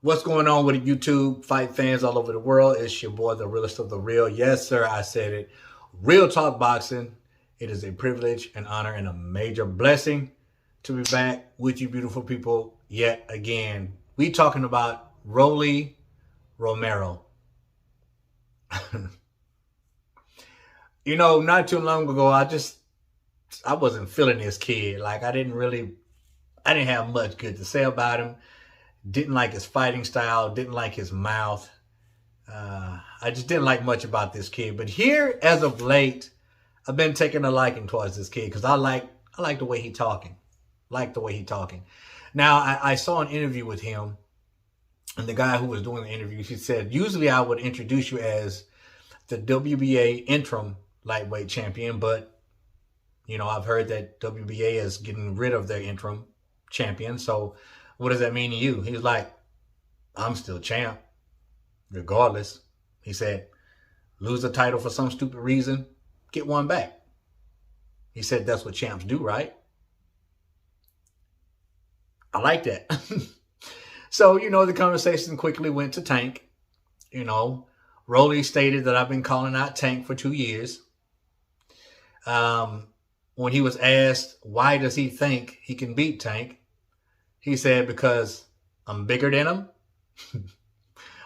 What's going on with YouTube fight fans all over the world? It's your boy, the realest of the real. Yes, sir, I said it. Real Talk Boxing. It is a privilege, an honor, and a major blessing to be back with you beautiful people yet again. We talking about Romero. You know, not too long ago, I wasn't feeling this kid. Like, I didn't have much good to say about him. Didn't like his fighting style, didn't like his mouth. I just didn't like much about this kid. But here, as of late, I've been taking a liking towards this kid because I like the way he talking. Now, I saw an interview with him, and the guy who was doing the interview, he said, usually I would introduce you as the WBA interim lightweight champion, but, you know, I've heard that WBA is getting rid of their interim champion, so what does that mean to you? He was like, I'm still champ, regardless. He said, lose a title for some stupid reason, get one back. He said, that's what champs do, right? I like that. So, you know, the conversation quickly went to Tank. You know, Rolly stated that I've been calling out Tank for 2 years. When he was asked, why does he think he can beat Tank? He said, because I'm bigger than him.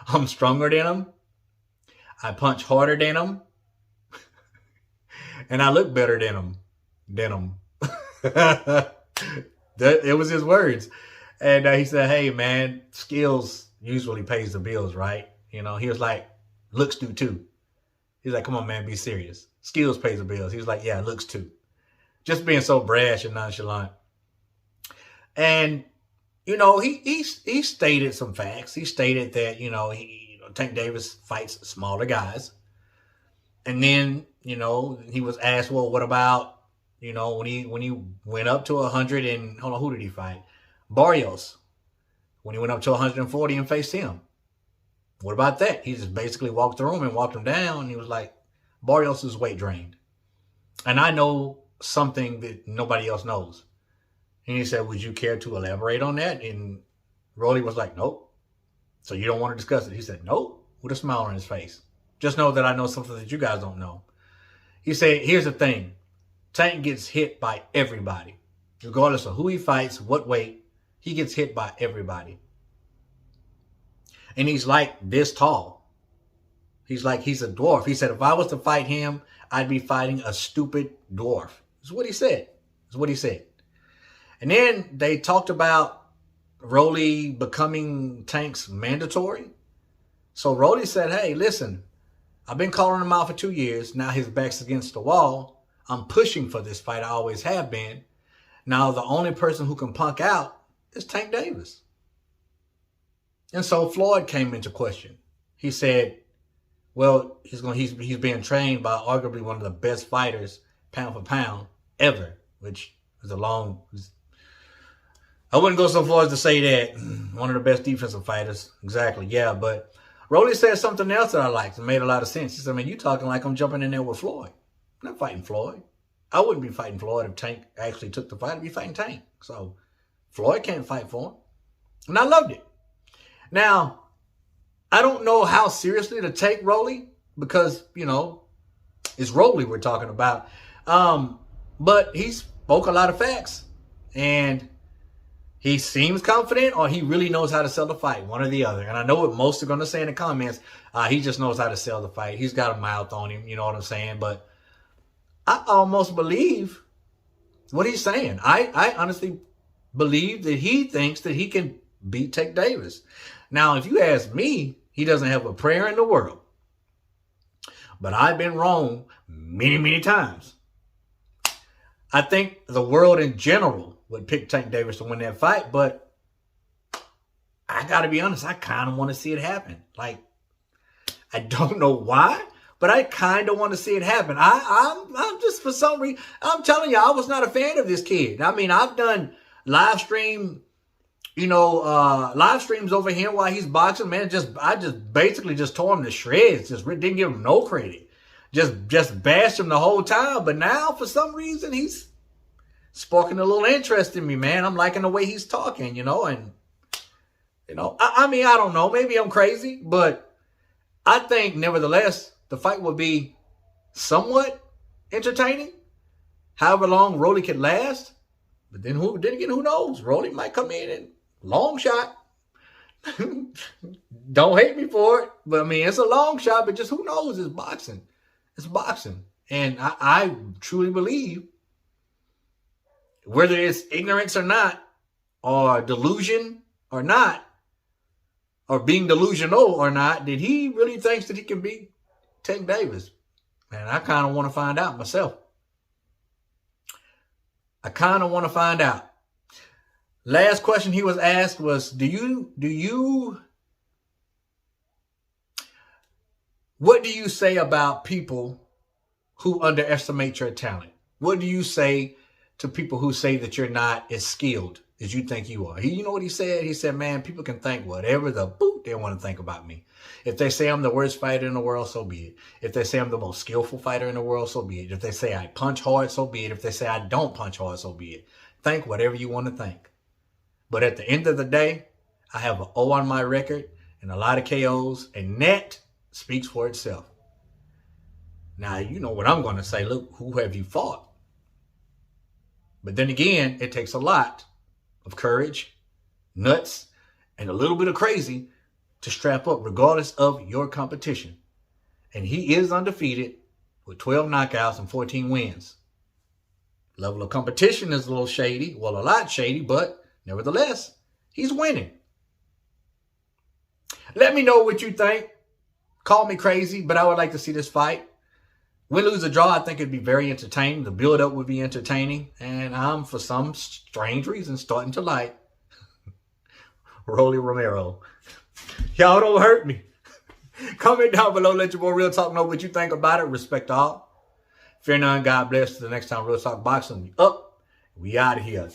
I'm stronger than him. I punch harder than him. And I look better than him. It was his words. And he said, hey, man, skills usually pays the bills, right? You know, he was like, looks do too. He's like, come on, man, be serious. Skills pays the bills. He was like, yeah, looks too. Just being so brash and nonchalant. And, you know, he stated some facts. He stated that, Tank Davis fights smaller guys. And then, you know, he was asked, well, what about, you know, when he went up to 100 and, hold on, who did he fight? Barrios. When he went up to 140 and faced him. What about that? He just basically walked the room and walked him down. And he was like, Barrios is weight drained. And I know something that nobody else knows. And he said, would you care to elaborate on that? And Rolly was like, nope. So you don't want to discuss it? He said, nope, with a smile on his face. Just know that I know something that you guys don't know. He said, here's the thing. Tank gets hit by everybody. Regardless of who he fights, what weight, he gets hit by everybody. And he's like this tall. He's a dwarf. He said, if I was to fight him, I'd be fighting a stupid dwarf. That's what he said. And then they talked about Rolly becoming Tank's mandatory. So Rolly said, hey, listen, I've been calling him out for 2 years. Now his back's against the wall. I'm pushing for this fight. I always have been. Now the only person who can punk out is Tank Davis. And so Floyd came into question. He said, well, he's being trained by arguably one of the best fighters, pound for pound, ever, which is I wouldn't go so far as to say that. One of the best defensive fighters. Exactly, yeah. But Rolly said something else that I liked and made a lot of sense. He said, man, you talking like I'm jumping in there with Floyd. I'm not fighting Floyd. I wouldn't be fighting Floyd if Tank actually took the fight. I'd be fighting Tank. So Floyd can't fight for him. And I loved it. Now, I don't know how seriously to take Rolly because, you know, it's Rolly we're talking about. But he spoke a lot of facts. And he seems confident or he really knows how to sell the fight, one or the other. And I know what most are going to say in the comments. He just knows how to sell the fight. He's got a mouth on him, you know what I'm saying? But I almost believe what he's saying. I honestly believe that he thinks that he can beat Tank Davis. Now, if you ask me, he doesn't have a prayer in the world. But I've been wrong many, many times. I think the world in general would pick Tank Davis to win that fight, but I got to be honest, I kind of want to see it happen. Like, I don't know why, but I kind of want to see it happen. I'm just, for some reason, I'm telling you, I was not a fan of this kid. I mean, I've done live streams over here while he's boxing, man. I just basically just tore him to shreds. Just didn't give him no credit. Just bashed him the whole time. But now, for some reason, he's sparking a little interest in me, man. I'm liking the way he's talking, you know, and You know, I mean, I don't know. Maybe I'm crazy, but I think nevertheless, the fight would be somewhat entertaining. However long Rolly could last. But then who knows? Rolly might come in and long shot. Don't hate me for it. But I mean, it's a long shot, but just who knows? It's boxing. It's boxing. And I truly believe, whether it's ignorance or not, or delusion or not, or being delusional or not, that he really thinks that he can beat Tank Davis. And I kind of want to find out myself. I kind of want to find out. Last question he was asked was, what do you say about people who underestimate your talent? What do you say to people who say that you're not as skilled as you think you are? You know what he said? He said, man, people can think whatever the boot they want to think about me. If they say I'm the worst fighter in the world, so be it. If they say I'm the most skillful fighter in the world, so be it. If they say I punch hard, so be it. If they say I don't punch hard, so be it. Think whatever you want to think. But at the end of the day, I have an O on my record and a lot of KOs, and that speaks for itself. Now, you know what I'm going to say. Look, who have you fought? But then again, it takes a lot of courage, nuts, and a little bit of crazy to strap up regardless of your competition. And he is undefeated with 12 knockouts and 14 wins. Level of competition is a little shady. Well, a lot shady, but nevertheless, he's winning. Let me know what you think. Call me crazy, but I would like to see this fight. Win, lose, or draw, I think it'd be very entertaining. The build-up would be entertaining. And I'm, for some strange reason, starting to like Rolly Romero. Y'all don't hurt me. Comment down below. Let your boy Real Talk know what you think about it. Respect all. Fear none. God bless. Till the next time, Real Talk Boxing. We up. We out of here.